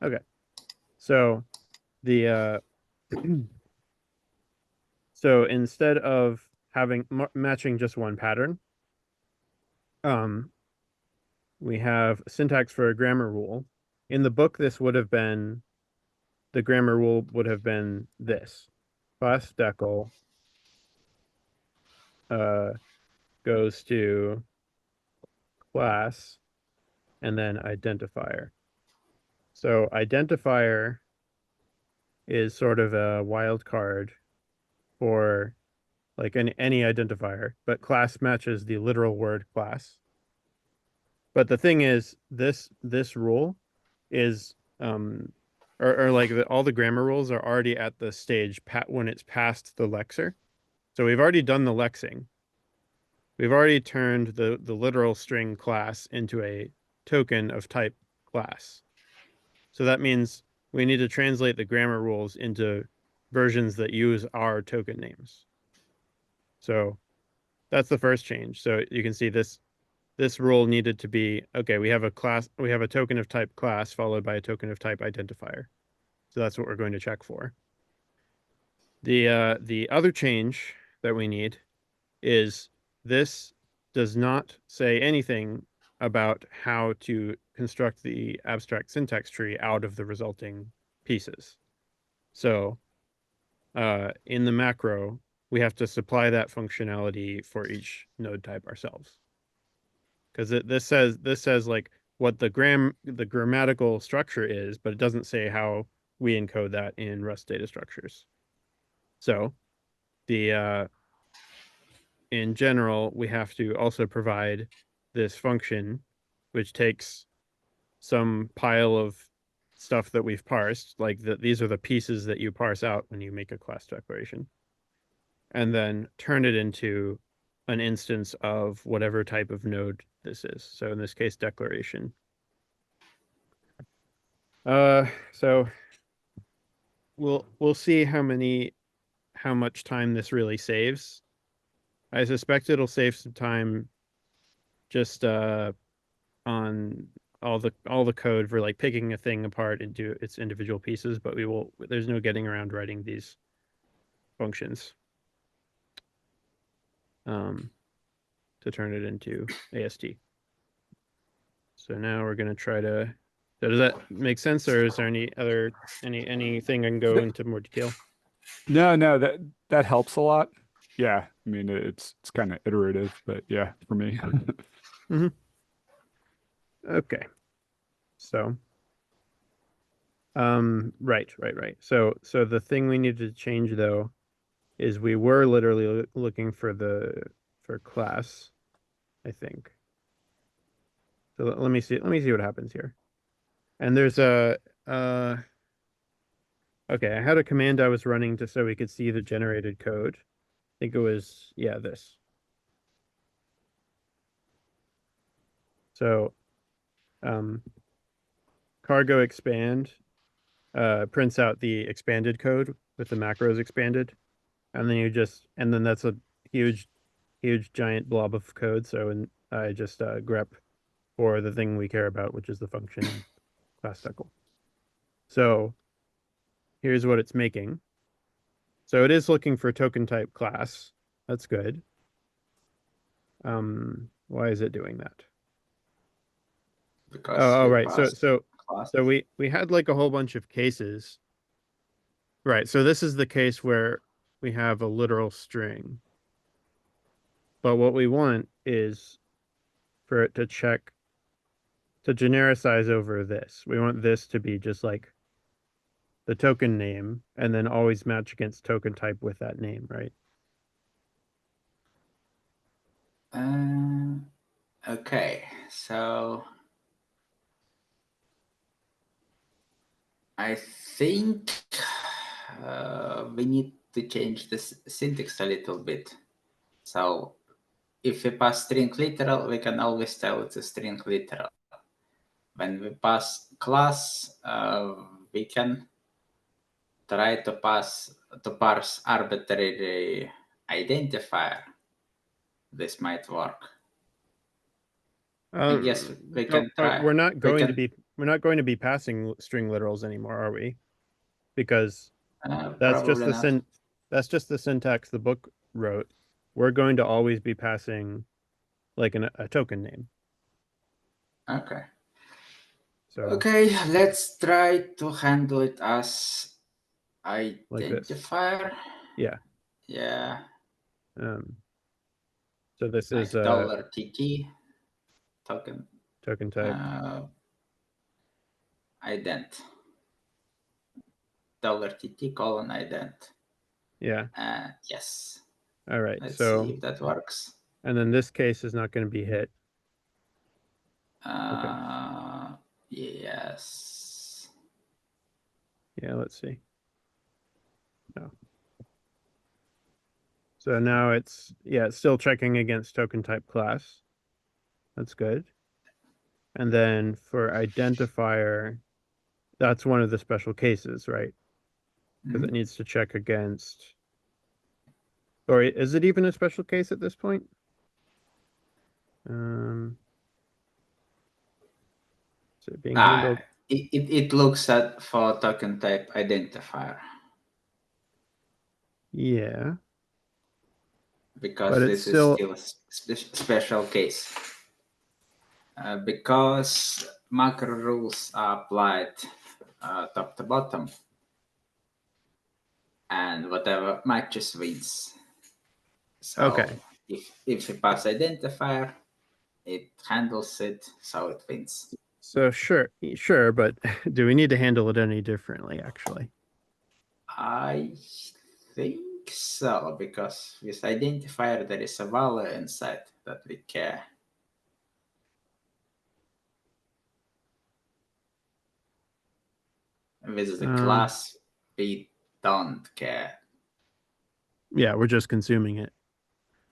Okay. So the so instead of having matching just one pattern, um, we have syntax for a grammar rule. In the book, this would have been the grammar rule would have been this: class decal uh goes to class and then identifier. So identifier is sort of a wild card for like any identifier, but class matches the literal word class. But the thing is, this rule is or like all the grammar rules are already at the stage when it's past the lexer. So we've already done the lexing. We've already turned the literal string class into a token of type class. So that means we need to translate the grammar rules into versions that use our token names. So that's the first change. So you can see this rule needed to be, okay, we have a token of type class followed by a token of type identifier. So that's what we're going to check for. The other change that we need is this does not say anything about how to construct the abstract syntax tree out of the resulting pieces. So in the macro, we have to supply that functionality for each node type ourselves. Because this says like what the grammatical structure is, but it doesn't say how we encode that in Rust data structures. So the in general, we have to also provide this function, which takes some pile of stuff that we've parsed, like these are the pieces that you parse out when you make a class declaration, and then turn it into an instance of whatever type of node this is. So in this case, declaration. So we'll see how much time this really saves. I suspect it'll save some time just on all the code for like picking a thing apart into its individual pieces, but there's no getting around writing these functions um to turn it into AST. So now we're gonna try to. So does that make sense, or is there anything I can go Th- into more detail? No, no, that helps a lot. Yeah, I mean it's kind of iterative, but yeah, for me. Hmm. Okay. So right. So the thing we need to change though is we were literally looking for for class, I think. So let me see what happens here. And there's a uh okay, I had a command I was running just so we could see the generated code. I think it was, yeah, this. So um cargo expand prints out the expanded code with the macros expanded, and then and then that's a huge giant blob of code. So and I just grep for the thing we care about, which is the function class decal. So here's what it's making. So it is looking for token type class. That's good. Why is it doing that? Because we Right. passed class. So we had like a whole bunch of cases. Right. So this is the case where we have a literal string. But what we want is for it to check to genericize over this. We want this to be just like the token name and then always match against token type with that name, right? Okay, so I think we need to change this syntax a little bit. So if we pass string literal, we can always tell it's a string literal. When we pass class, we can try to parse arbitrary identifier. This might work. I guess we can try. We're not We going to can. be not going to be passing string literals anymore, are we? Because that's just Probably not. that's just the syntax the book wrote. We're going to always be passing like a token name. Okay. So Okay, let's try to handle it as like this. identifier. Yeah. Yeah, So this like is $TT token token type. ident. $TT colon ident. Yeah. Yes. All right. Let's So see if that works. and then this case is not going to be hit. Yes. Yeah, let's see. No. So now it's still checking against token type class. That's good. And then for identifier, that's one of the special cases, right? Because it needs to check against. Or is it even a special case at this point? Is it being handled? It looks at for token type identifier Yeah, because but it's this is still still a special case. Because macro rules are applied top to bottom, and whatever matches wins. So okay. if you pass identifier, it handles it, so it wins. So sure, but do we need to handle it any differently, actually? I think so, because with identifier there is a value inside that we care. With the class, we don't care. Yeah, we're just consuming it.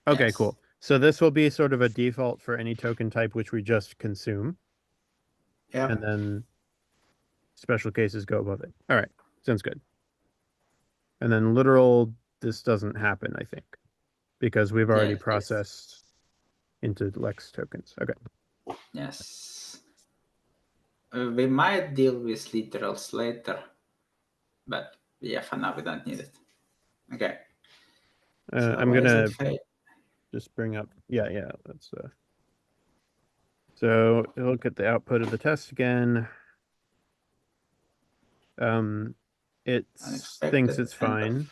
Okay, Yes. cool. So this will be sort of a default for any token type which we just consume. Yeah. And then special cases go above it. All right, sounds good. And then literal, this doesn't happen, I think, because we've already Yes. processed into Lex tokens. Okay. Yes. We might deal with literals later, but yeah, for now we don't need it. Okay. So I'm why is gonna it fail? just bring up. Yeah. That's so look at the output of the test again. It thinks Unexpected it's end of. fine.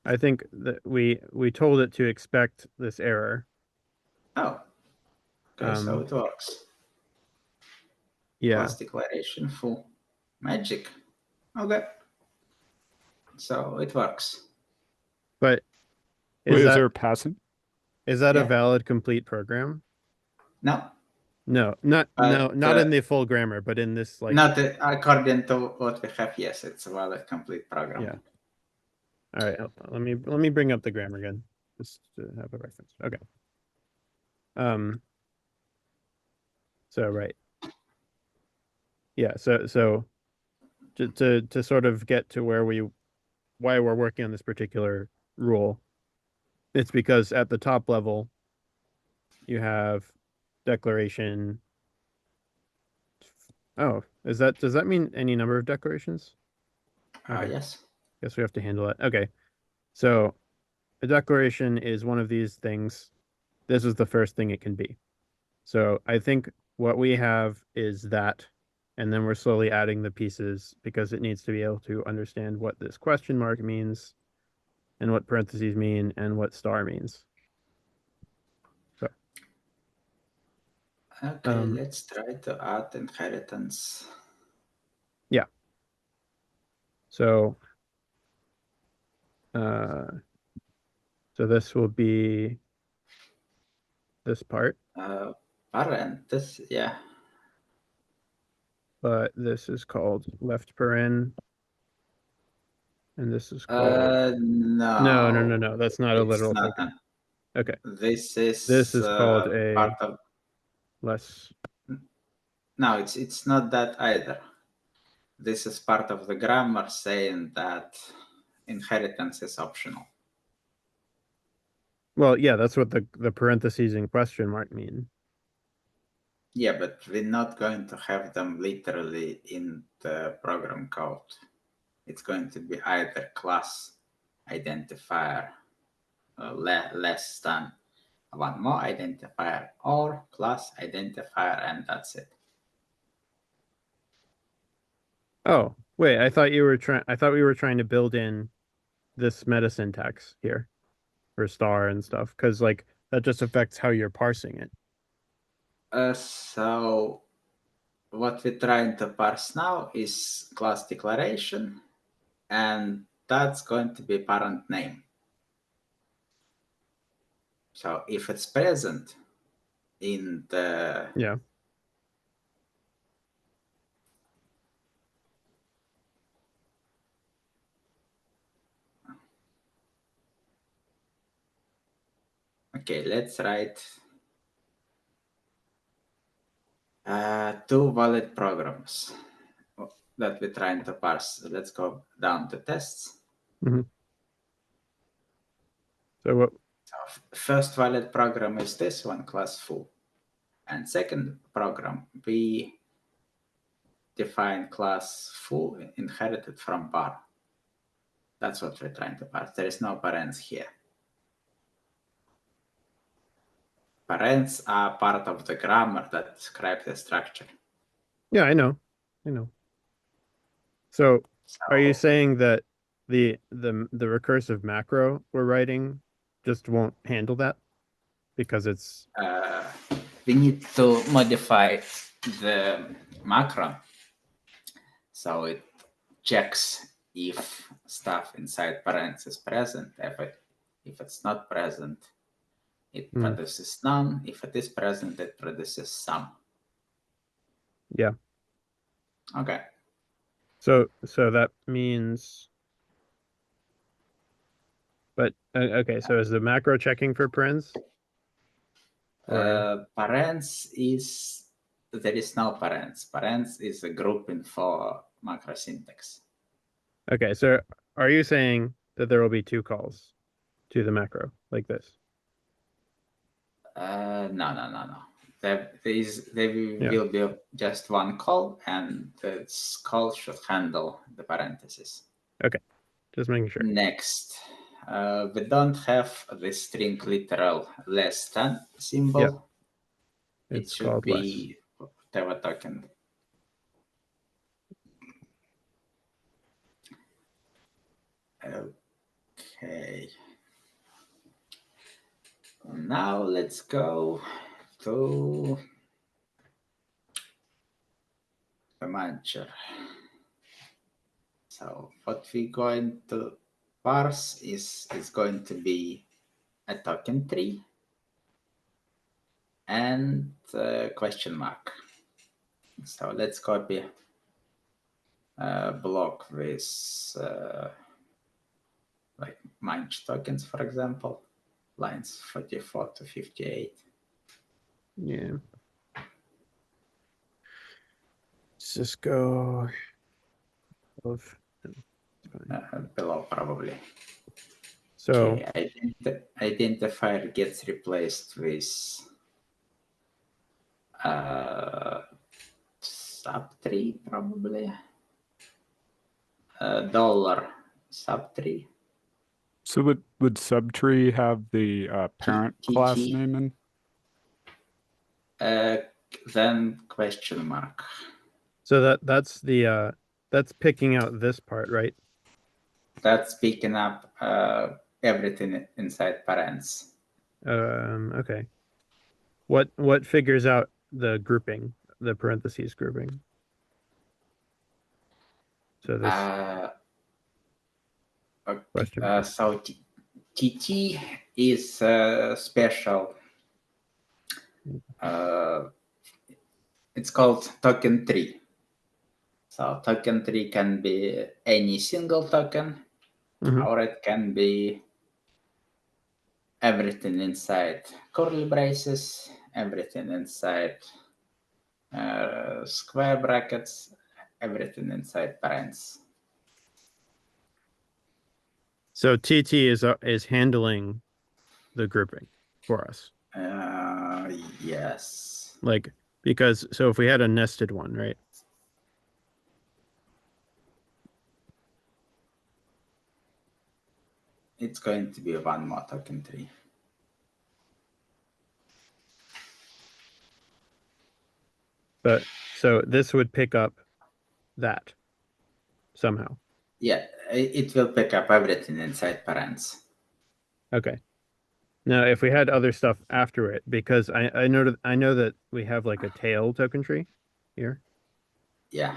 I think that we told it to expect this error. Oh. Okay, so it works. Yeah. Class declaration full. Magic. Okay. So it works. But Wait, is that there a passing? is that a Yeah. valid complete program? No. No, not in the full grammar, but in this like Not according to what we have. Yes, it's a valid complete program. yeah. All right, let me bring up the grammar again just to have a reference. Okay. So right. Yeah, so to sort of get to why we're working on this particular rule, it's because at the top level you have declaration. Oh, does that mean any number of declarations? Okay. Yes. Guess we have to handle it. Okay. So a declaration is one of these things. This is the first thing it can be. So I think what we have is that, and then we're slowly adding the pieces because it needs to be able to understand what this question mark means and what parentheses mean and what star means. So Okay, let's try to add inheritance. yeah. So so this will be this part. Parent, yeah. But this is called left paren. And this is called no. That's not a literal token. Okay. This is called a part of. less. No, it's not that either. This is part of the grammar saying that inheritance is optional. Well, yeah, that's what the parentheses and question mark mean. Yeah, but we're not going to have them literally in the program code. It's going to be either class identifier less than one more identifier or class identifier, and that's it. Oh, wait, I thought we were trying to build in this meta syntax here for star and stuff, because like that just affects how you're parsing it. So what we're trying to parse now is class declaration, and that's going to be parent name. So if it's present in the Yeah. okay, let's write two valid programs that we're trying to parse. Let's go down to tests. Mhm. So what? So first valid program is this one, class foo. And second program, we define class foo inherited from bar. That's what we're trying to parse. There is no parents here. Parents are part of the grammar that describes the structure. Yeah, I know. So are you So saying that the recursive macro we're writing just won't handle that because it's we need to modify the macro so it checks if stuff inside parents is present. If it's not present, it produces none. If it is present, it produces some. yeah. Okay. So that means, but okay. So is the macro checking for parens? Or Parents is there is no parents. Parents is a grouping for macro syntax. okay. So are you saying that there will be two calls to the macro like this? No. There Yeah. will be just one call, and this call should handle the parentheses. Okay. Just making sure. Next, we don't have the string literal less than symbol. Yeah. It It's should called less. be whatever token. Okay. Now let's go to the manager. So what we're going to parse is going to be a token tree and question mark. So let's copy a block with like mange tokens, for example, lines 44 to 58. Yeah. Let's just go of Below probably. so Okay, identifier gets replaced with sub3 probably. Dollar sub3. So would subtree have the parent class TT. name in? Then question mark. so that's picking out this part, right? That's picking up everything inside parents. Okay. What figures out the grouping, the parentheses grouping? So this question mark. So TT is special. It's called token tree. So token tree can be any single token, or it can be everything inside curly braces, everything inside square brackets, everything inside parents. So TT is handling the grouping for us. Yes. Like Because so if we had a nested one, right? It's going to be one more token tree. But so this would pick up that somehow. Yeah, it will pick up everything inside parents. Okay. Now, if we had other stuff after it, because I know that we have like a tail token tree here. Yeah.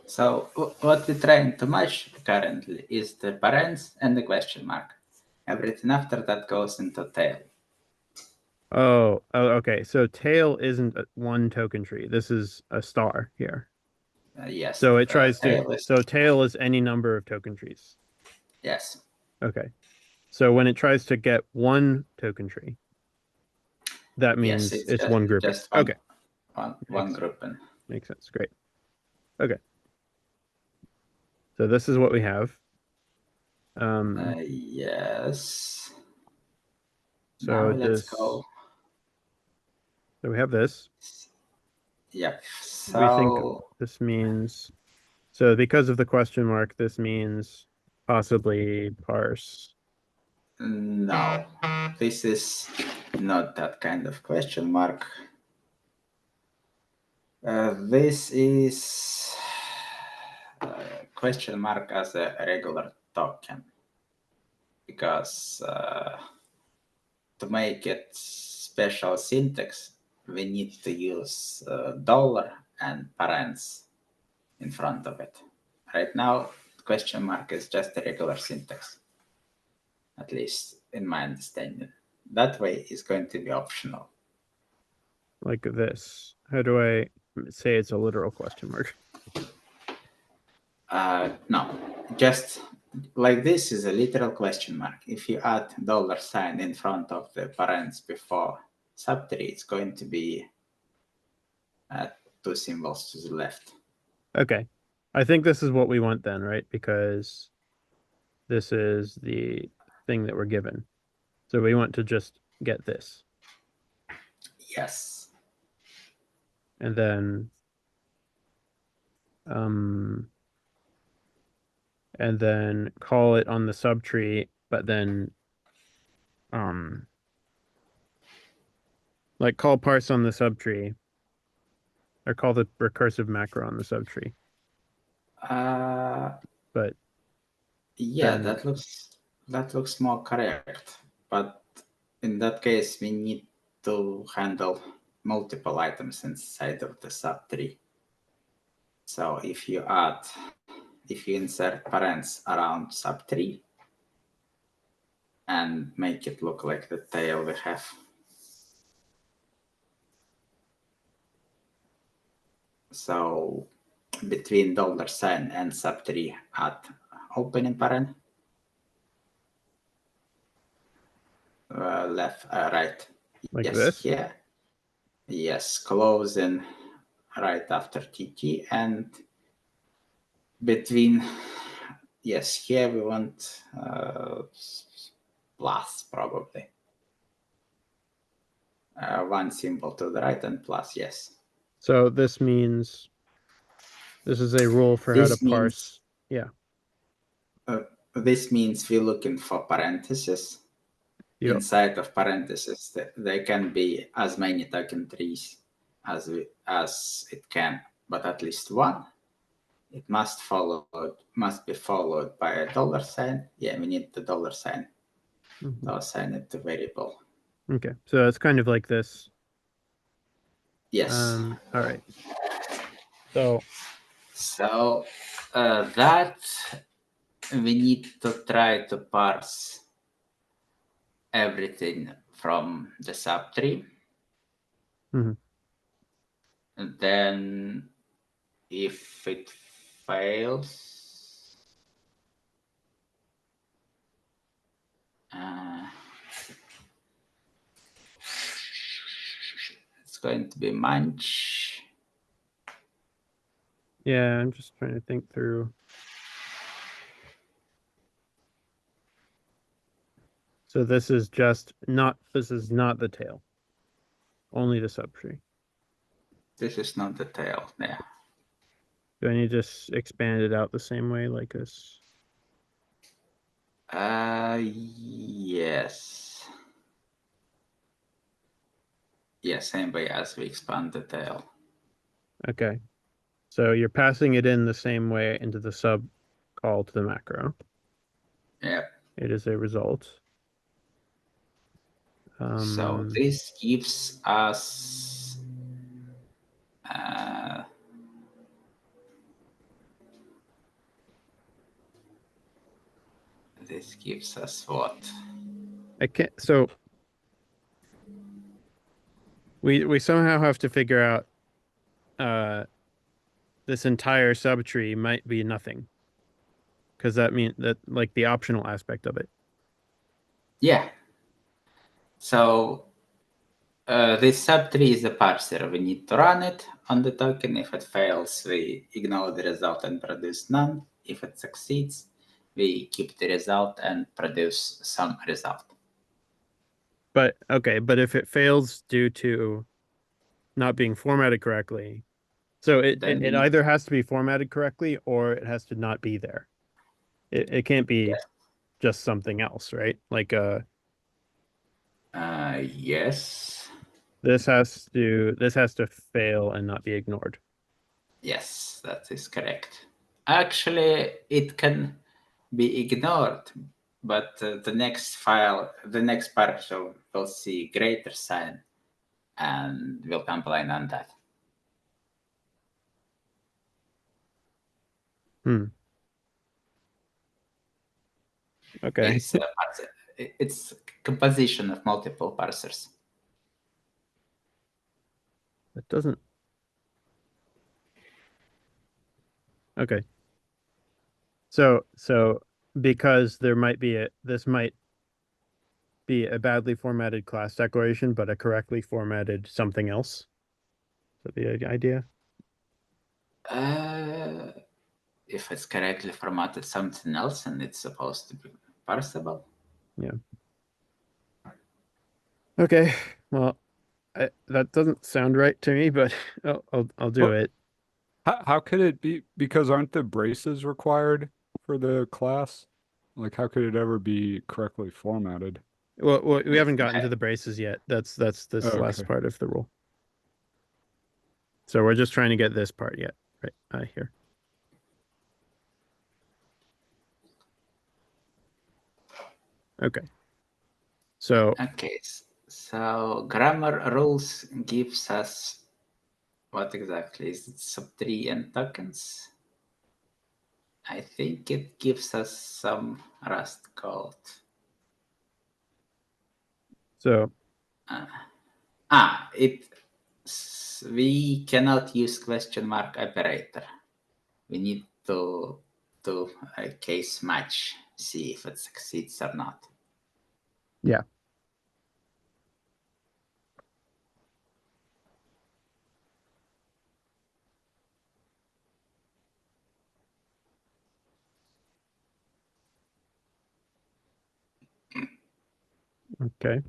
So what we're trying to match currently is the parents and the question mark. Everything after that goes into tail. okay. So tail isn't one token tree. This is a star here. Yes. So it tries to. Tail is, So tail is any number of token trees. yes. Okay. So when it tries to get one token tree, that means Yes, it's one grouping. just one, Okay. one grouping. Makes sense. Great. Okay. So this is what we have. Yes. So Now let's go. So we have this. Yep. We think So this means, so because of the question mark, this means possibly parse. no, this is not that kind of question mark. This is question mark as a regular token because to make it special syntax, we need to use dollar and parents in front of it. Right now, question mark is just a regular syntax, at least in my understanding. That way is going to be optional. Like this. How do I say it's a literal question mark? No, just like this is a literal question mark. If you add dollar sign in front of the parents before subtree, it's going to be two symbols to the left. Okay. I think this is what we want then, right? Because this is the thing that we're given. So we want to just get this. Yes. And then call it on the subtree, but then like call parse on the subtree or call the recursive macro on the subtree. But Yeah, then that looks more correct. But in that case, we need to handle multiple items inside of the subtree. So if you insert parents around subtree and make it look like the tail we have. So between dollar sign and subtree add opening parent. Left, right. like Yes, this. here. Yes, closing right after TT and between, yes, here we want plus probably. One symbol to the right and plus, yes. So this means this is a rule for how to parse. Yeah. This means we're looking for parentheses. Yep. Inside of parentheses, there can be as many token trees as it can, but at least one. It must be followed by a dollar sign. Yeah, we need the dollar sign to assign it to variable. Okay, so it's kind of like this. Yes. All right. So that we need to try to parse everything from the subtree. Mhm. And then if it fails, it's going to be munch. Yeah, I'm just trying to think through. So this is just not, this is not the tail. Only the subtree. This is not the tail. Yeah. Do I need to just expand it out the same way like this? Yes. Yeah, same way as we expand the tail. Okay. So you're passing it in the same way into the sub call to the macro. Yeah. It is a result. So this gives us what? I can't, so we somehow have to figure out this entire subtree might be nothing. Because that means that like the optional aspect of it. Yeah. So this subtree is a parser. We need to run it on the token. If it fails, we ignore the result and produce none. If it succeeds, we keep the result and produce some result. But okay, but if it fails due to not being formatted correctly, so Then we it need, either has to be formatted correctly or it has to not be there. It can't be yes. just something else, right? Like Yes. this has to fail and not be ignored. Yes, that is correct. Actually, it can be ignored, but the next file, the next partial will see greater sign and will complain on that. Hmm. Okay. It's composition of multiple parsers. It doesn't. Okay. So because there might be this might be a badly formatted class declaration, but a correctly formatted something else. Is that the idea? If it's correctly formatted something else and it's supposed to be parsable. Yeah. Okay. Well, that doesn't sound right to me, but I'll do Well, it. how could it be? Because aren't the braces required for the class? Like, how could it ever be correctly formatted? Well, we haven't gotten to the braces yet. That's this last Okay. part of the rule. So we're just trying to get this part yet, right? Here. Okay. So Okay, so grammar rules gives us what exactly is it? Sub3 and tokens. I think it gives us some Rust code. so We cannot use question mark operator. We need to case match, see if it succeeds or not. yeah. Okay.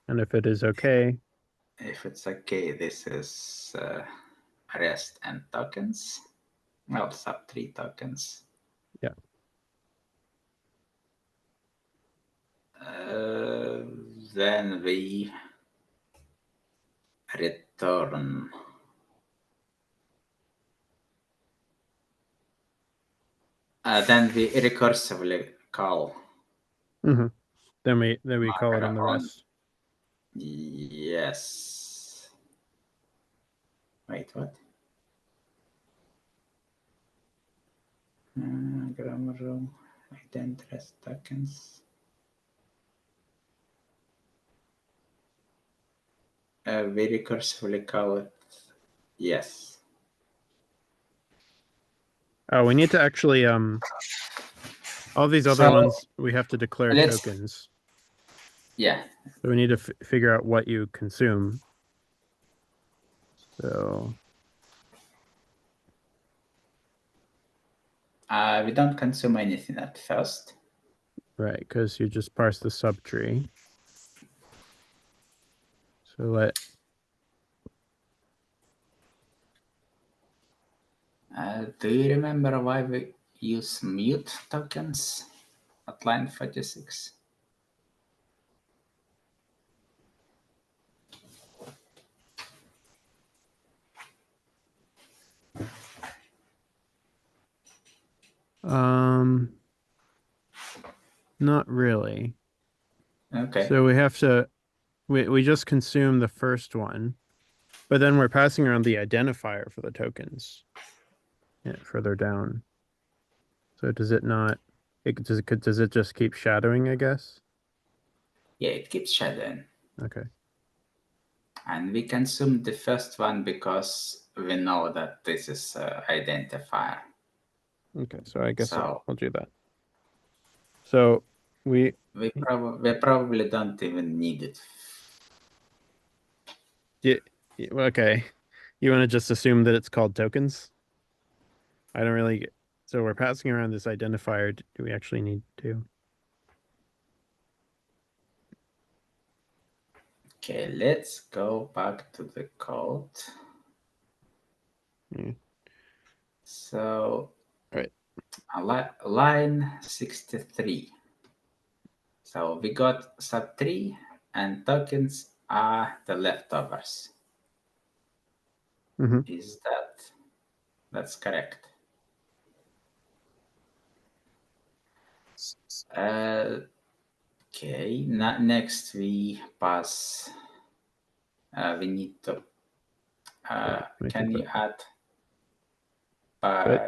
And if it is okay, If it's okay, this is REST and tokens. Well, sub3 tokens. yeah. Then we return then we recursively call Mm-hmm. Then we call it on the macro on. rest. Yes. Wait, what? Grammar room, ident tokens. We recursively call it. Yes. Oh, we need to actually all these other So ones we have to declare let's. tokens. Yeah. So we need to figure out what you consume. So We don't consume anything at first. Right, because you just parse the subtree. So Do you remember why we use mute tokens at line 46? not really. Okay. So we have to we just consume the first one, but then we're passing around the identifier for the tokens. Yeah, further down. So does it not? Does it just keep shadowing, I guess? Yeah, it keeps shadowing. Okay. And we consume the first one because we know that this is identifier. Okay, so I guess So I'll do that. So we we probably don't even need it. okay. You want to just assume that it's called tokens? I don't really get, so we're passing around this identifier. Do we actually need to? Okay, let's go back to the code. Yeah. So Right. line 63. So we got sub3 and tokens are the leftovers. Mm-hmm. Is that's correct? Okay, next we pass, we need to, can you add,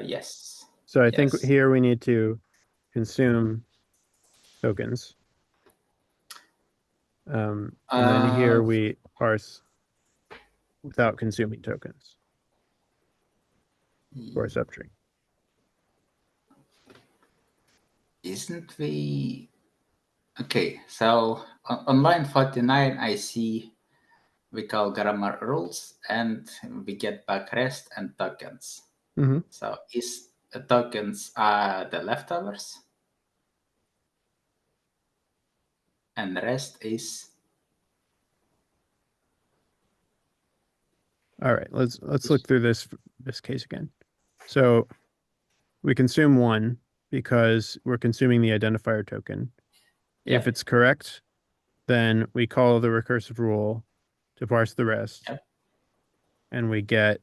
yes. So I think Yes. here we need to consume tokens. And then here we parse without consuming tokens for a subtree. Isn't we, okay, so on line 49, I see we call grammar rules and we get back rest and tokens. Mm-hmm. So is tokens are the leftovers and the rest is, All right, let's look through this case again. So we consume one because we're consuming the identifier token. yeah. If it's correct, then we call the recursive rule to parse the rest, Yep. and we get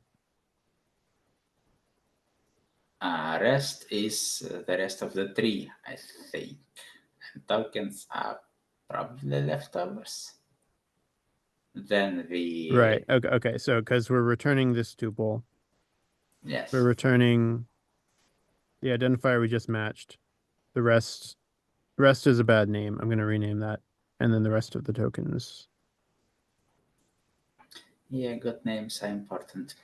Rest is the rest of the tree, I think. And tokens are probably leftovers. Then we right. Okay. So because we're returning this tuple, yes. we're returning the identifier we just matched. The rest is a bad name. I'm going to rename that, and then the rest of the tokens. Yeah, good names are important.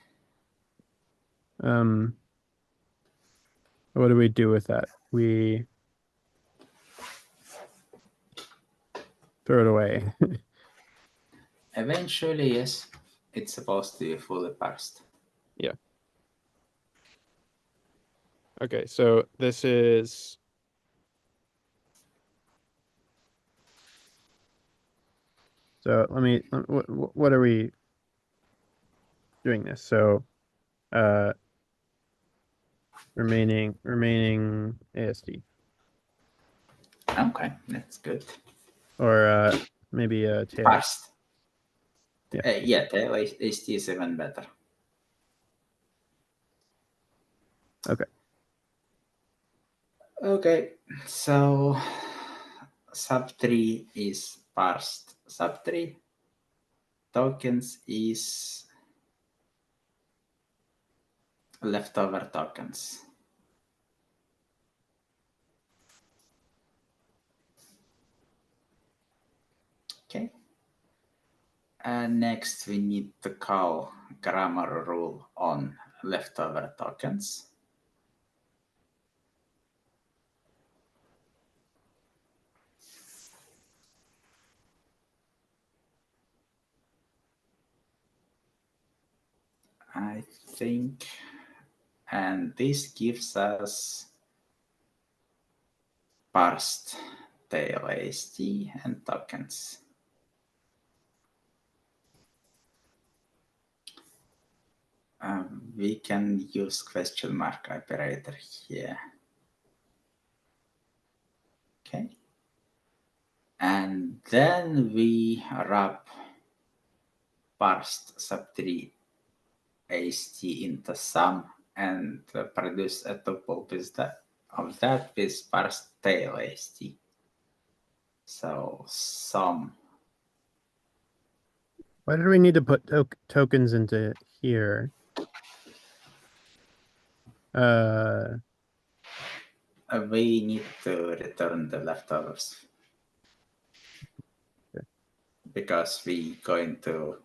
What do we do with that? We throw it away. Eventually, yes, it's supposed to be fully parsed. Yeah. Okay, so this is what are we doing this? So remaining ASD. Okay, that's good. Or maybe tail. Parsed. Yeah. Yeah, tail HT is even better. Okay. Okay, so sub3 is parsed sub3. Tokens is leftover tokens. Okay. And next we need to call grammar rule on leftover tokens. I think, and this gives us parsed tail AST and tokens. We can use question mark operator here. Okay. And then we wrap parsed subtree AST into sum and produce a tuple with that of that with parsed tail AST. So sum. Why did we need to put tokens into here? We need to return the leftovers. Okay. Because we going to,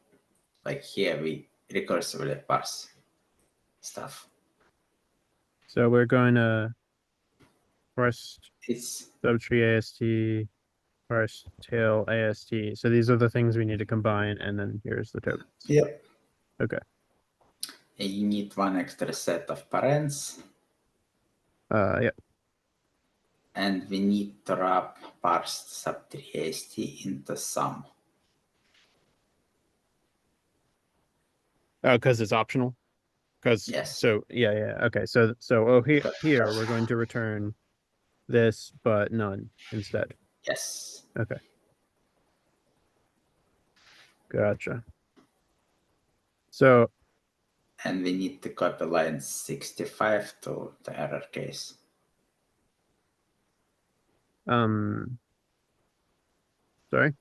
like here, we recursively parse stuff. So we're going to parse It's subtree AST, parse tail AST. So these are the things we need to combine, and then here's the tokens. Yep. Okay. And you need one extra set of parents. Yep. And we need to wrap parsed subtree AST into sum. Oh, because it's optional. Because Yes. so yeah. Okay. So here we're going to return this, but none instead. Yes. Okay. Gotcha. So And we need to copy line 65 to the error case. Sorry.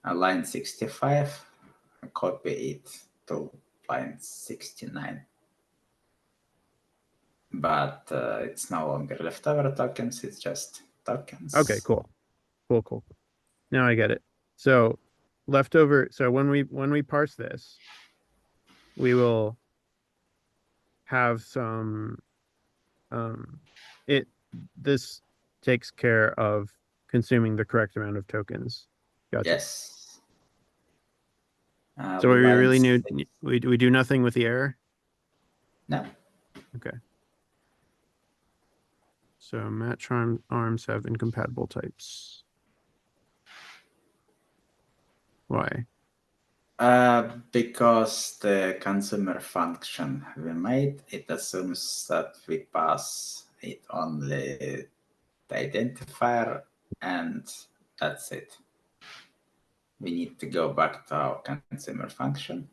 Line 65, copy it to line 69. But it's no longer leftover tokens, it's just tokens. Okay, cool. Cool. Now I get it. So leftover, so when we parse this, we will have some this takes care of consuming the correct amount of tokens. Gotcha. Yes. So we really line need we do nothing with the error? No. Okay. So match arms have incompatible types. Why? Because the consumer function we made, it assumes that we pass it only the identifier and that's it. We need to go back to our consumer function.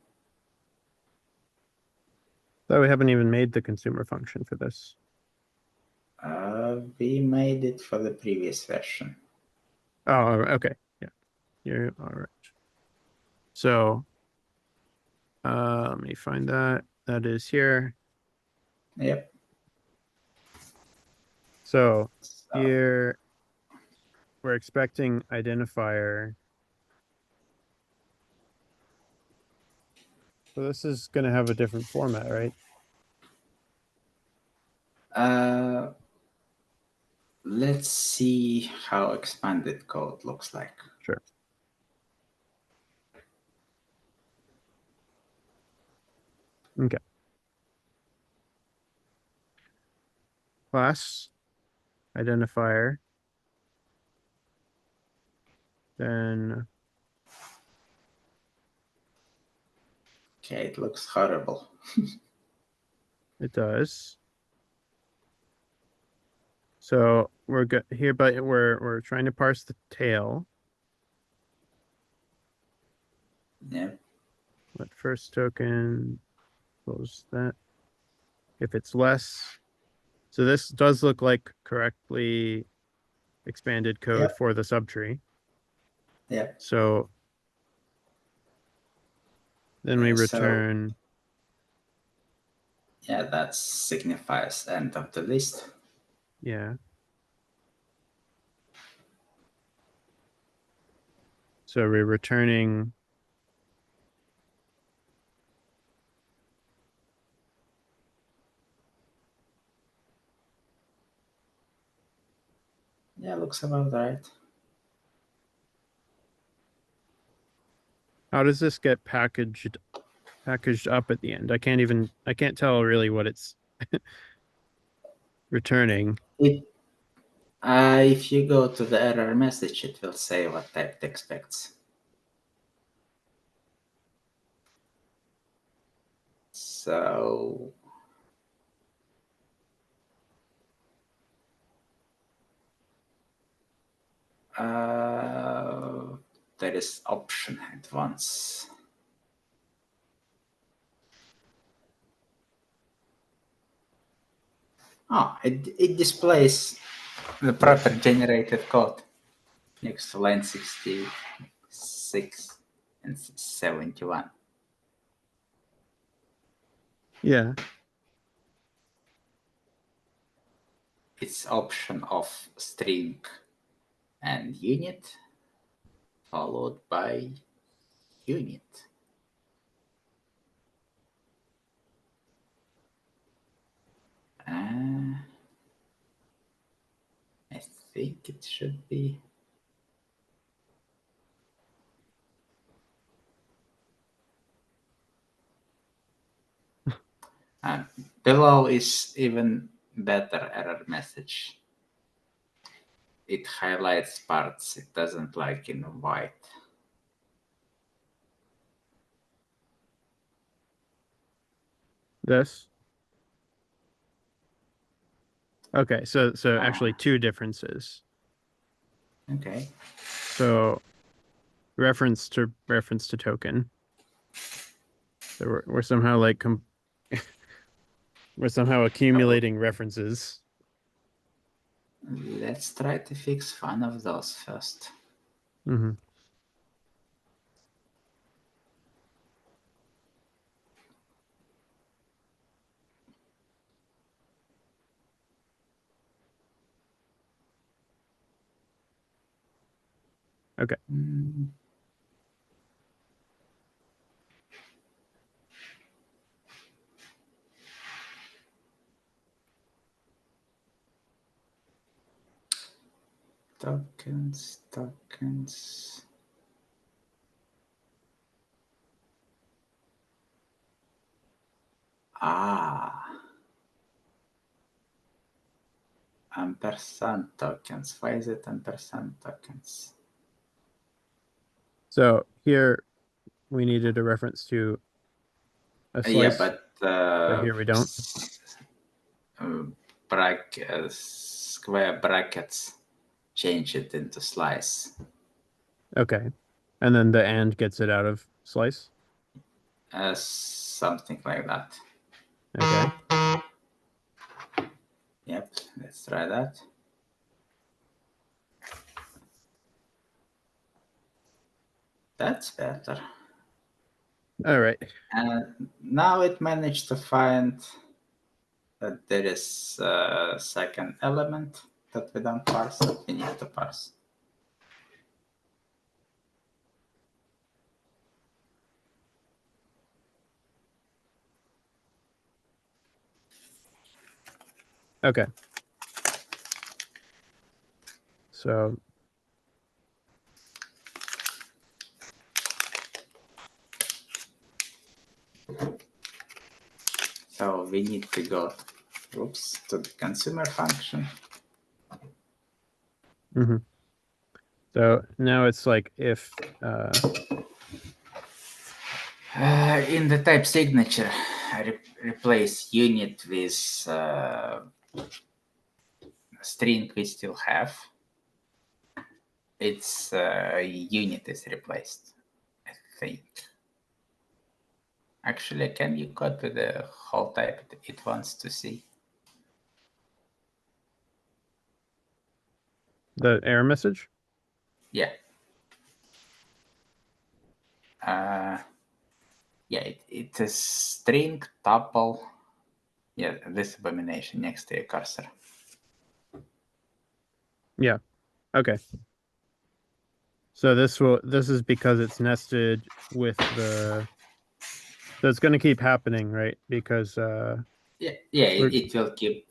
So we haven't even made the consumer function for this. We made it for the previous version. Oh, okay. Yeah. You're all right. So let me find that. That is here. Yep. So here we're expecting identifier. So this is going to have a different format, right? Let's see how expanded code looks like. Sure. Okay. Class identifier. Then Okay, it looks horrible. it does. So we're good here, but we're trying to parse the tail. Yep. Let first token close that. If it's less, so this does look like correctly expanded code Yep. for the subtree. Yep. So then we So- return. Yeah, that signifies end of the list. Yeah. So we're returning. Yeah, looks about right. How does this get packaged up at the end? I can't tell really what it's returning. If you go to the error message, it will say what type it expects. So there is option advance. Oh, it displays the proper generated code next to line 66 and 71. Yeah. It's option of string and unit followed by unit. I think it should be. Below is even better error message. It highlights parts it doesn't like in white. This. Okay, so actually two differences. Okay. So reference to token. So we're somehow like we're somehow accumulating references. Let's try to fix one of those first. Mm-hmm. Okay. Tokens. Ampersand tokens. Why is it ampersand tokens? So here we needed a reference to a Yeah, slice, but here we don't. Square brackets change it into slice. Okay. And then the and gets it out of slice. Something like that. Okay. Yep, let's try that. That's better. All right. And now it managed to find that there is a second element that we don't parse that we need to parse. Okay. So So we need to go to the consumer function. mm-hmm. So now it's like if In the type signature, I replace unit with string we still have. Its unit is replaced, I think. Actually, can you go to the whole type it wants to see? the error message. Yeah. Yeah, it's a string tuple. Yeah, this abomination next to your cursor. Yeah. Okay. So this is because it's nested with the, so it's going to keep happening, right? Because Yeah, we're, it will keep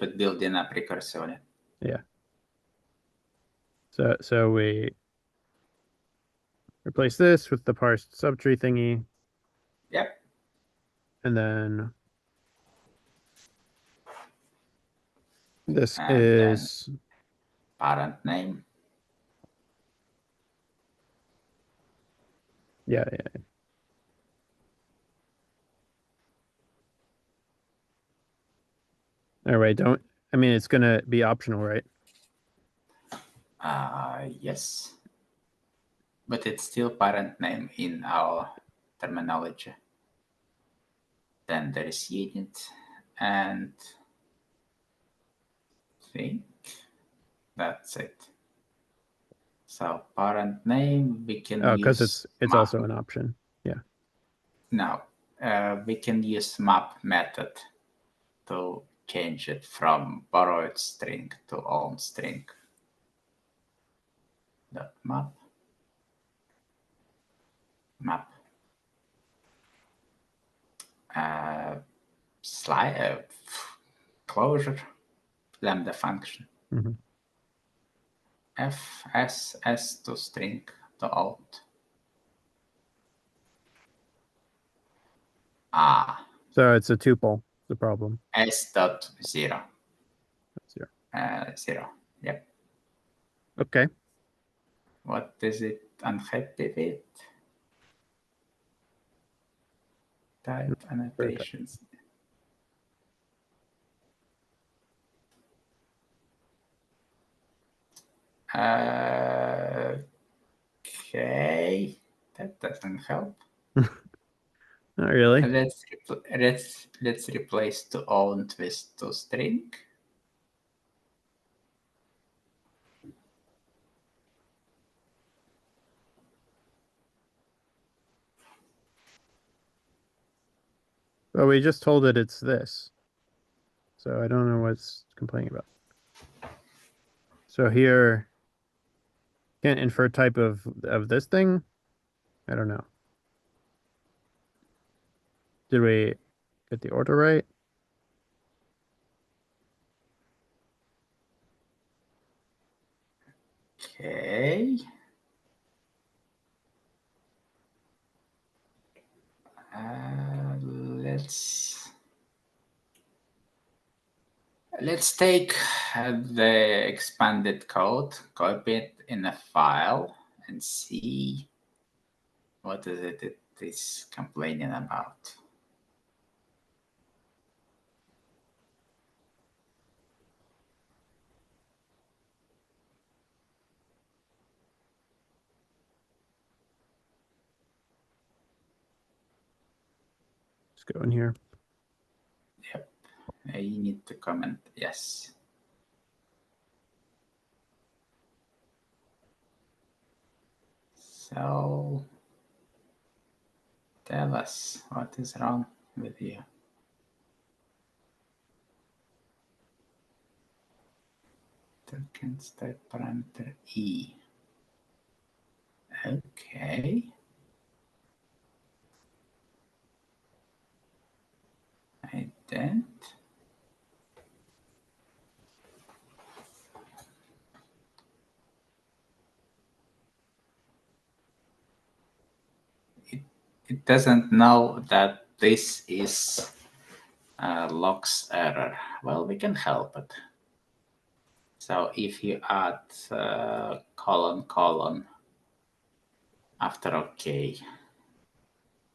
it building up recursively. yeah. So we replace this with the parsed subtree thingy, Yep. and then this And then is parent name. Yeah. All right. I mean, it's going to be optional, right? Yes. But it's still parent name in our terminology. Then there is unit, and I think that's it. So parent name, we can Oh, because use it's map. also an option. Yeah. No, we can use map method to change it from borrowed string to own string. Dot map. Closure, lambda function. Mhm. S to string to out. So it's a tuple, the problem. S dot 0. Zero. 0. Yep. Okay. What is it unhappy with? Type annotations. Okay, that doesn't help. Not really. Let's replace to own with to string. Well, we just told it it's this. So I don't know what's complaining about. So here, can't infer type of this thing? I don't know. Did we get the order right? Okay. Let's take the expanded code, copy it in a file, and see what is it is complaining about. Let's go in here. Yep, you need to comment yes. So tell us what is wrong with you. Tokens type parameter E. Okay. Ident. It doesn't know that this is logs error. Well, we can help it. So if you add colon after OK.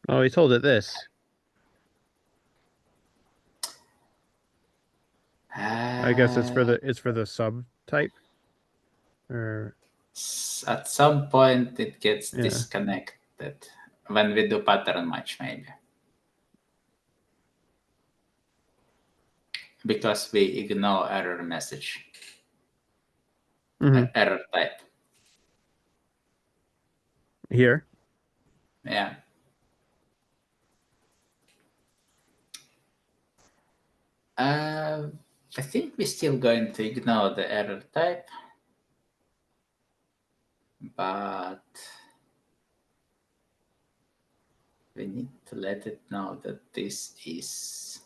Oh, we told it this. I guess it's for the subtype. Or At some point it gets yeah. disconnected when we do pattern match, maybe. Because we ignore error message. Mhm. Error type. Here. Yeah. I think we're still going to ignore the error type, but we need to let it know that this is.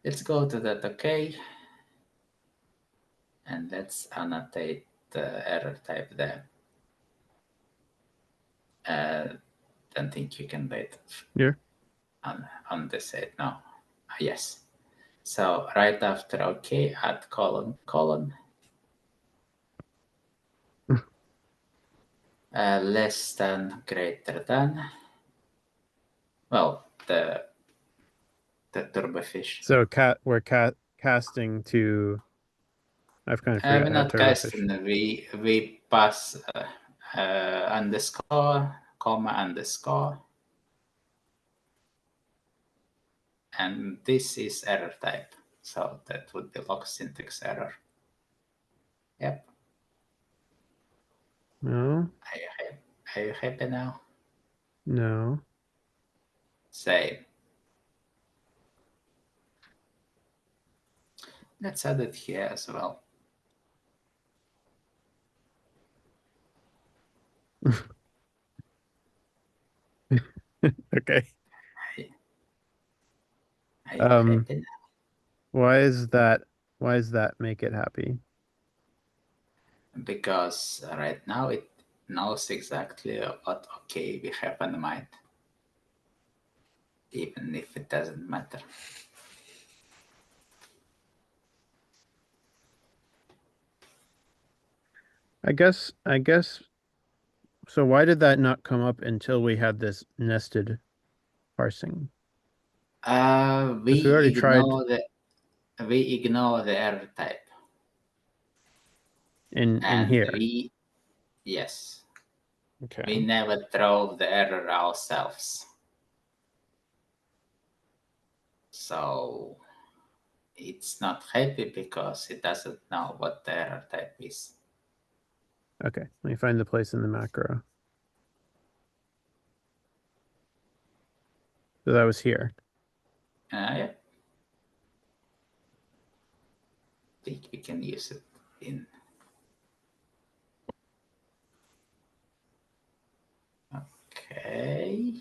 Let's go to that OK, and let's annotate the error type there. Don't think you can wait Here. on this side now. Yes. So right after OK, add colon, colon. Less than, greater than. Well, the turbofish. So we're casting to. I've kind of We're forgot how not turbofish. casting. We pass underscore, comma, underscore. And this is error type. So that would be log syntax error. Yep. No, Are you happy now? no. Same. Let's add it here as well. Okay. Are you happy now? Why is that? Why does that make it happy? Because right now it knows exactly what OK we have in mind, even if it doesn't matter. I guess. So why did that not come up until we had this nested parsing? We already tried ignore the error type. in And here. yes, Okay. we never throw the error ourselves. So it's not happy because it doesn't know what the error type is. Okay. Let me find the place in the macro. So that was here. Yeah. I think we can use it in. Okay.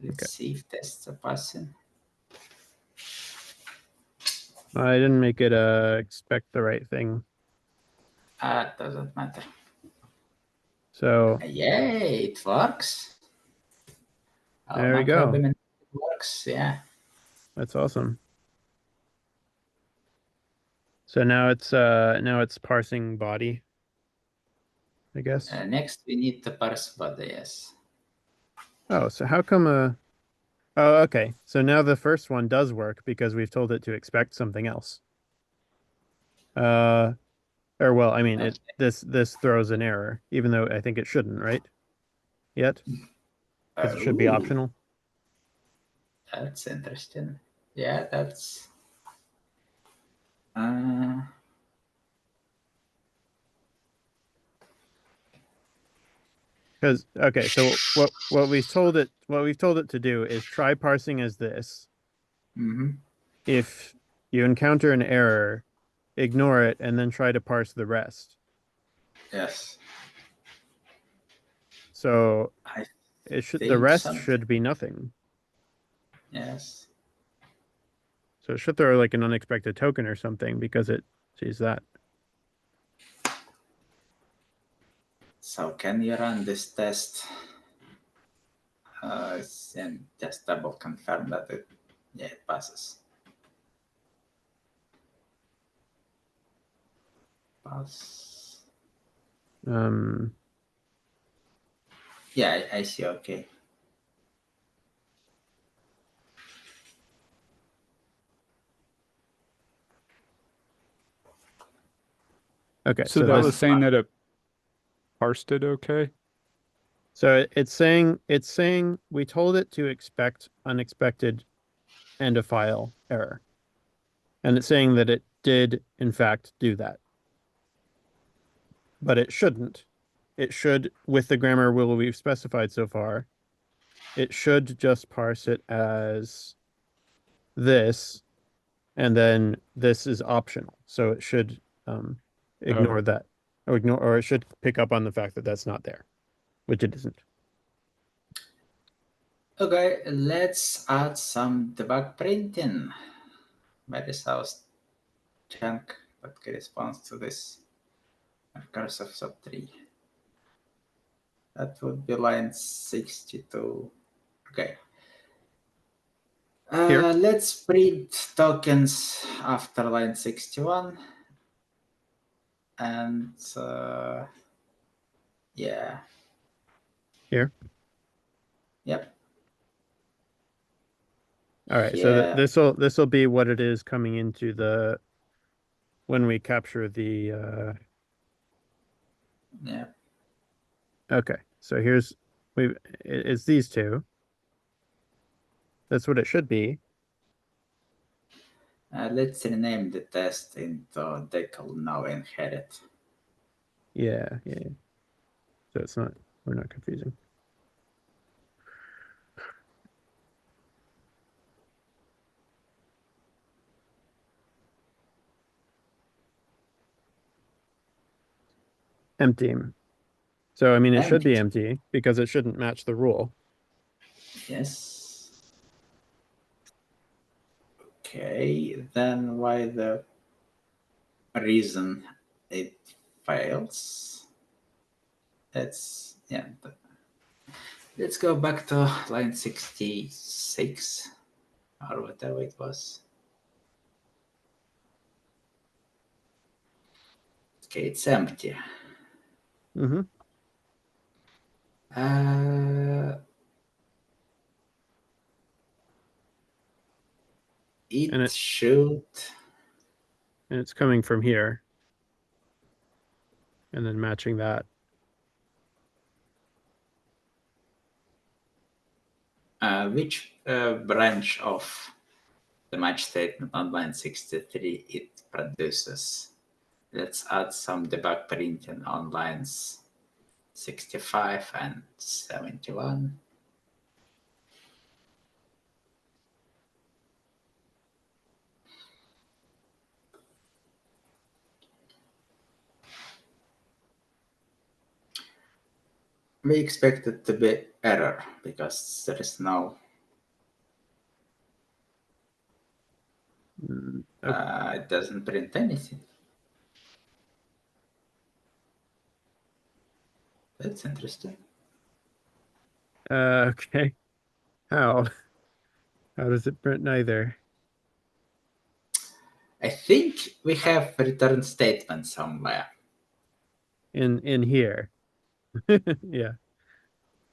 Let's see if tests are passing. I didn't make it expect the right thing. It doesn't matter. So Yay, it works. there we go. It works, yeah. That's awesome. So now it's parsing body, I guess. Next, we need to parse body, yes. Oh, so how come Oh, okay. So now the first one does work because we've told it to expect something else. Or well, I mean, this throws an error, even though I think it shouldn't, right? Yet, because it should be optional. That's interesting. Yeah, that's. Because okay, so what we've told it to do is try parsing as this. If you encounter an error, ignore it and then try to parse the rest. Yes. So the rest should be nothing. Yes. So it should throw like an unexpected token or something because it sees that. So can you run this test and just double confirm that it passes? Pass. Yeah, I see. Okay. Okay, So so that this was saying that it parsed it okay? so it's saying we told it to expect unexpected end of file error. And it's saying that it did in fact do that. But it shouldn't. It should, with the grammar rule we've specified so far, it should just parse it as this, and then this is optional. So it should ignore that, or it should pick up on the fact that that's not there, which it isn't. Okay, let's add some debug printing. Where is our chunk that corresponds to this recursive sub 3? That would be line 62. Okay. Here? Let's print tokens after line 61. And yeah. Here? Yep. All right, so Yeah. this will be what it is coming into the when we capture the Yeah. okay. So it's these two. That's what it should be. Let's rename the test into decal now inherit. Yeah. So we're not confusing. Empty. So I mean it should be empty because it shouldn't match the rule. Yes. Okay, then why the reason it fails? Let's let's go back to line 66 or whatever it was. Okay, it's empty. Mm-hmm. It should. And it's coming from here. And then matching that. Which branch of the match statement on line 63 it produces? Let's add some debug printing on lines 65 and 71. We expect it to be error because there is no Okay. it doesn't print anything. That's interesting. Okay. How? How does it print neither? I think we have return statement somewhere. In here. Yeah.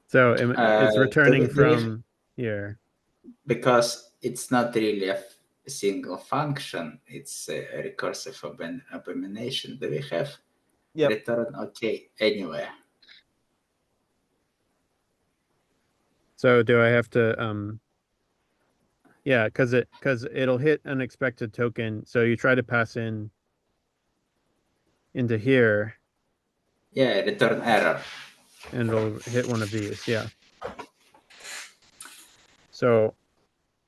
So it's Do returning we- do we- from here. because it's not really a single function, it's a recursive abomination. Do we have return okay anywhere? So do I have to yeah, because it'll hit unexpected token. So you try to pass into here Yeah, return error. and it'll hit one of these. Yeah. So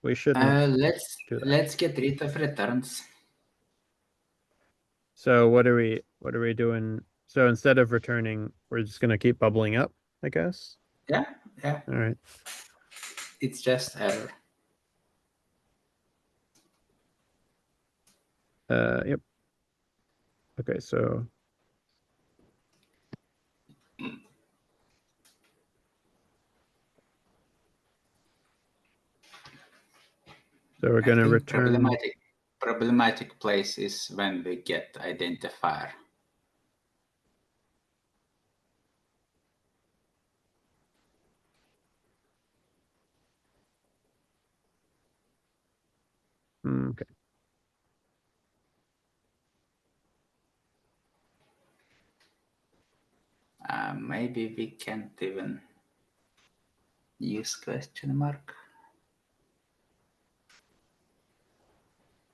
we shouldn't do that. Let's get rid of returns. So what are we doing? So instead of returning, we're just gonna keep bubbling up, I guess. Yeah, All right. it's just error. Yep. Okay, so we're I gonna think return. problematic place is when we get identifier. Okay. Maybe we can't even use question mark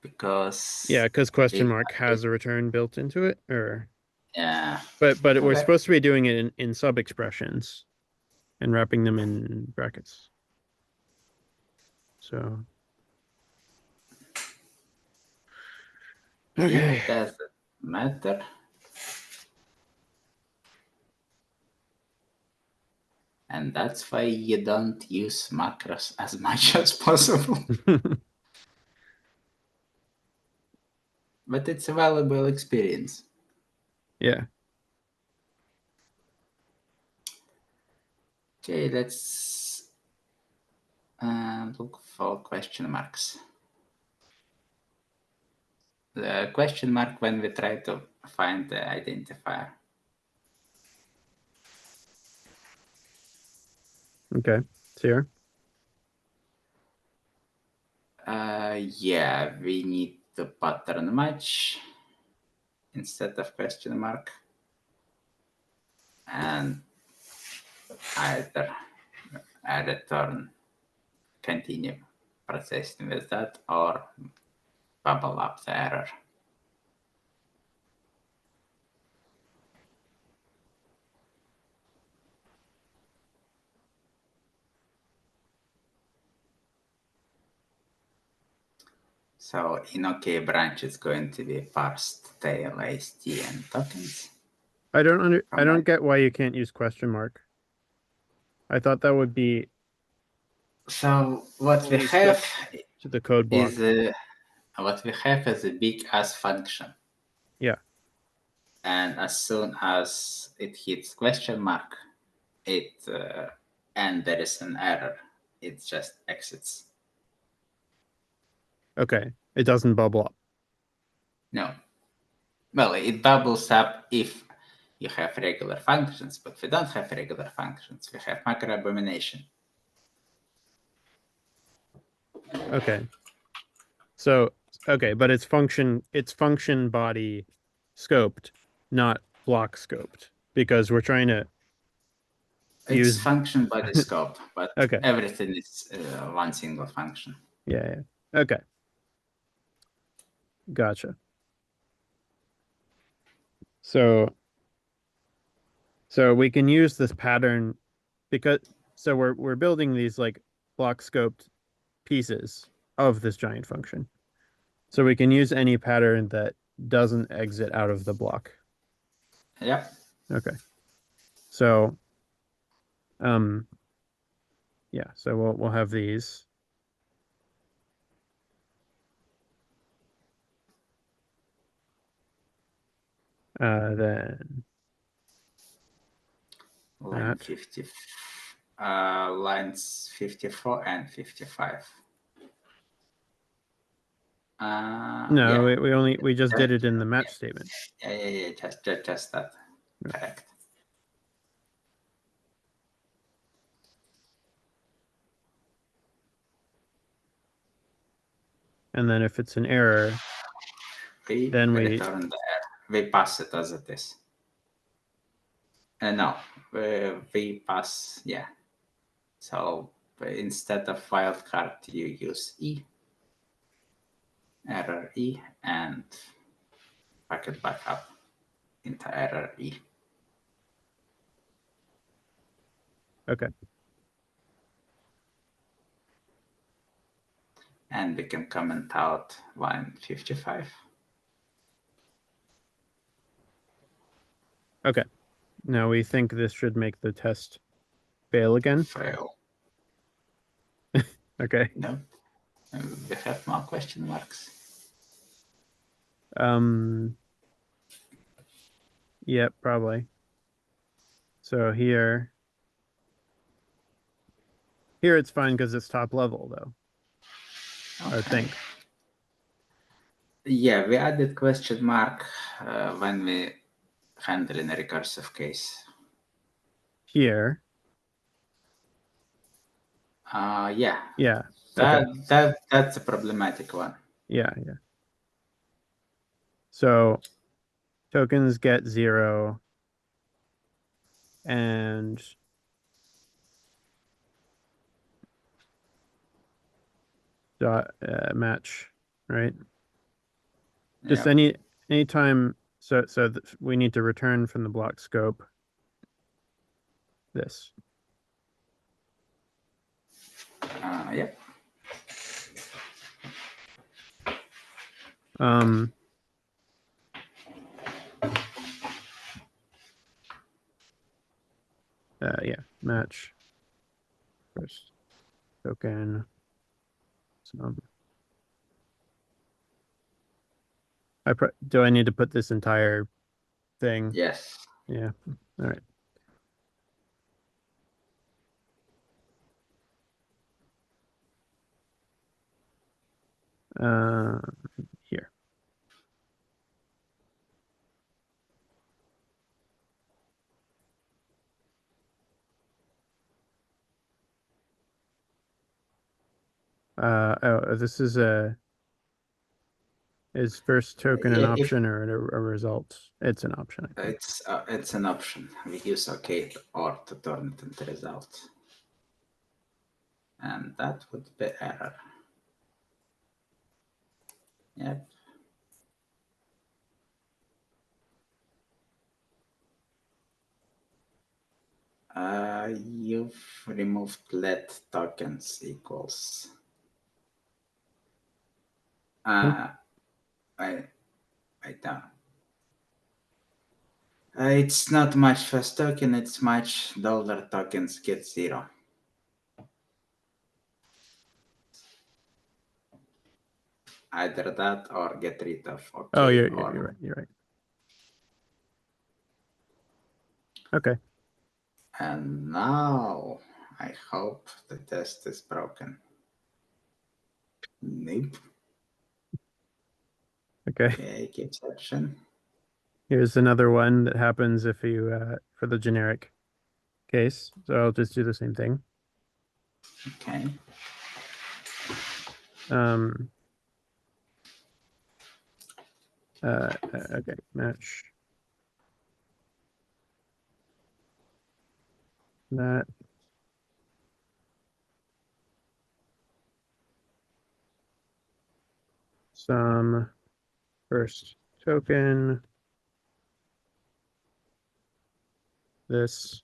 because Yeah, because question it, mark has a return built into it, or yeah. but we're Okay. supposed to be doing it in sub expressions and wrapping them in brackets. So okay. It doesn't matter. And that's why you don't use macros as much as possible. But it's a valuable experience. Yeah. Okay, let's look for question marks. The question mark when we try to find the identifier. Okay, it's here. Yeah, we need the pattern match instead of question mark. And either I return continue processing with that or bubble up the error. So in OK branch, it's going to be parsed tail, AST, and tokens. I don't get why you can't use question mark. I thought that would be So what we fully have scoped to the code block. is a big ass function. Yeah. And as soon as it hits question mark, and there is an error, it just exits. Okay. It doesn't bubble up. No. Well, it bubbles up if you have regular functions, but we don't have regular functions. We have macro abomination. Okay. So okay, but it's function body scoped, not block scoped, because we're trying to It's use function body scope, but okay. everything is one single function. Yeah. Okay. Gotcha. So we can use this pattern because we're building these like block scoped pieces of this giant function. So we can use any pattern that doesn't exit out of the block. Yep. Okay. So yeah, so we'll have these. Then Line that. 50, lines 54 and 55. No, Yeah. we just did it in the match statement. Yeah. Just that. Yeah. Correct. And then if it's an error, then we return the error. We pass it as it is. No, we pass, yeah. So instead of wildcard, you use E, error E, and pack it back up into error E. okay. And we can comment out line 55. Okay. Now we think this should make the test fail again. Fail. Okay. No. We have more question marks. Yep, probably. So here it's fine because it's top level though. Okay. I think. Yeah, we added question mark when we handle in a recursive case. Here. Yeah. Yeah. Okay. That's a problematic one. Yeah. So tokens get 0 and dot match, right? Just Yeah. anytime. So we need to return from the block scope this. Yep. Yeah, match first token. Do I need to put this entire thing? Yes. Yeah. All right. Here. Oh, this is is first token an Yeah, if option or a result? It's an option, I think. it's an option, we use OK or to turn it into result. And that would be error. Yep. You've removed let tokens equals. I don't. It's not much first token, it's much dollar tokens get 0. Either that or get rid of OK. Oh, you're or... right. You're right. Okay. And now I hope the test is broken. Nope. Okay. Okay, keep section. Here's another one that happens if you for the generic case. So I'll just do the same thing. Okay. Okay, match that. Some first token. This.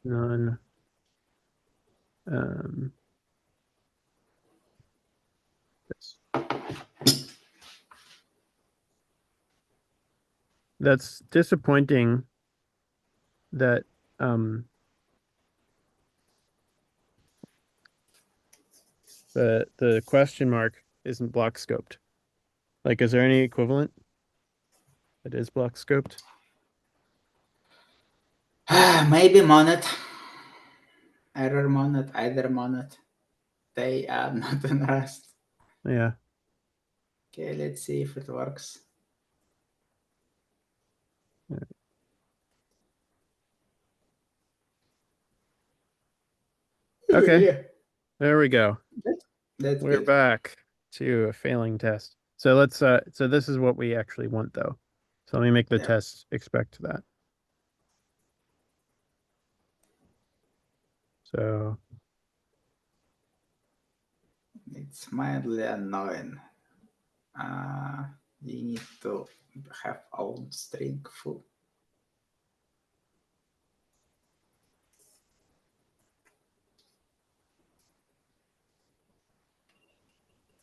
None. This. That's disappointing that the question mark isn't block scoped. Like, is there any equivalent that is block scoped? Maybe monet. Error monet, either monet. They are not in Rust. Yeah. Okay, let's see if it works. Okay. Yeah. There we go. That's We're good. back to a failing test. So let's so this is what we actually want though. So let me make the Yeah. test expect that. So It's mildly annoying. You need to have own string full.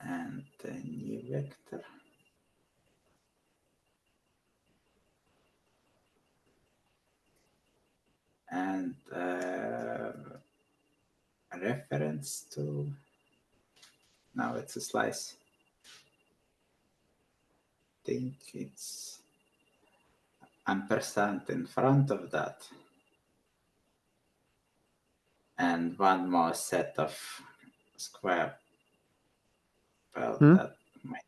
And a new vector. And a reference to, now it's a slice. I think it's ampersand in front of that. And one more set of square. Well, that might.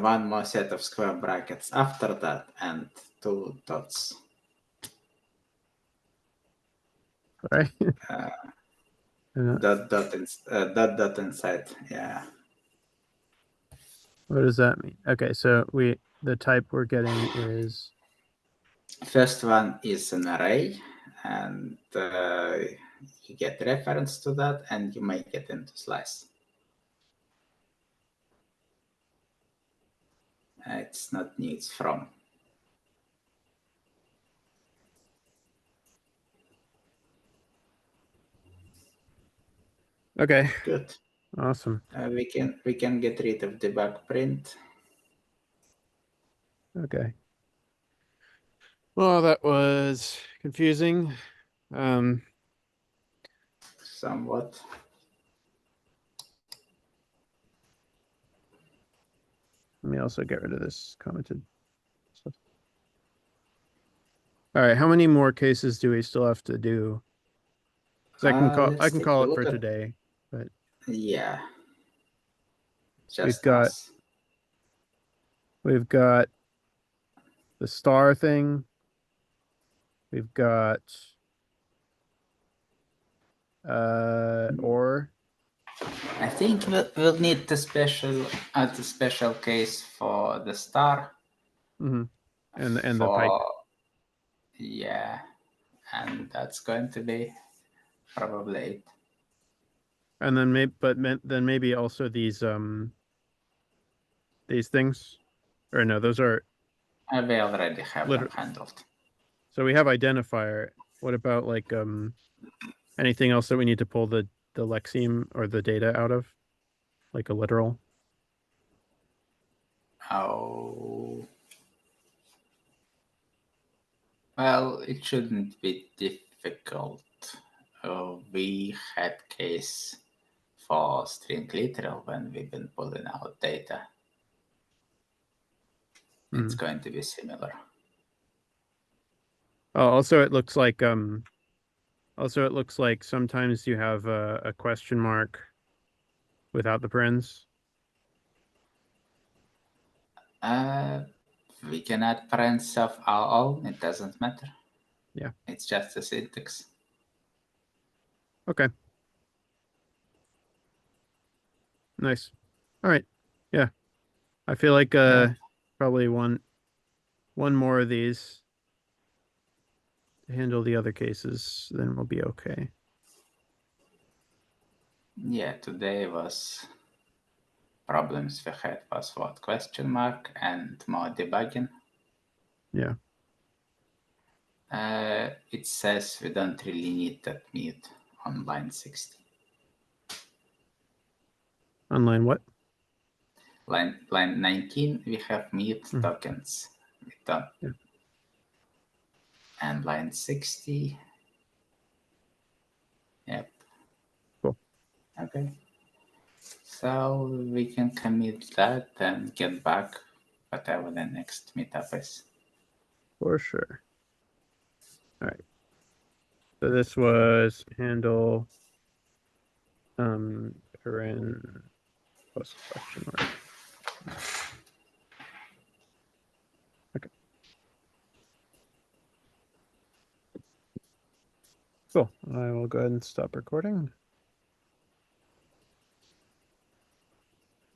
One more set of square brackets after that, and 2 dots. sorry. Dot inside. Yeah. What does that mean? Okay, so the type we're getting is First one is an array, and you get reference to that, and you make it into slice. It's not new, it's from. okay. Good. Awesome. We can get rid of debug print. Okay. Well, that was confusing. Somewhat. Let me also get rid of this commented stuff. All right, how many more cases do we still have to do? 'Cause I can call Let's it take a for look at. today, but Yeah. We've Just got us. we've got the star thing. We've got or I think we'll need the special case for the star. mhm, and the pipe. For yeah, and that's going to be probably it. And then then maybe also these things. Or no, those are We already have them liter handled. so we have identifier. What about like anything else that we need to pull the lexeme or the data out of? Like a literal? Oh, well, it shouldn't be difficult. We had case for string literal when we've been pulling out data. It's Mhm. going to be similar. Oh, also it looks like sometimes you have a question mark without the parens. We can add parents of our own, it doesn't matter. Yeah. It's just a syntax. Okay. Nice. All right. Yeah. I feel like Yeah. probably one more of these to handle the other cases, then we'll be okay. Yeah, today was problems we had was what question mark and more debugging. Yeah. It says we don't really need that mute on line 60. Online what? Line 19, we have mute Mhm. tokens. We don't. Yeah. And line 60, yep. Cool. Okay. So we can commit that and get back whatever the next meetup is. For sure. All right. So this was handle paren plus question mark. Okay. Cool. I will go ahead and stop recording.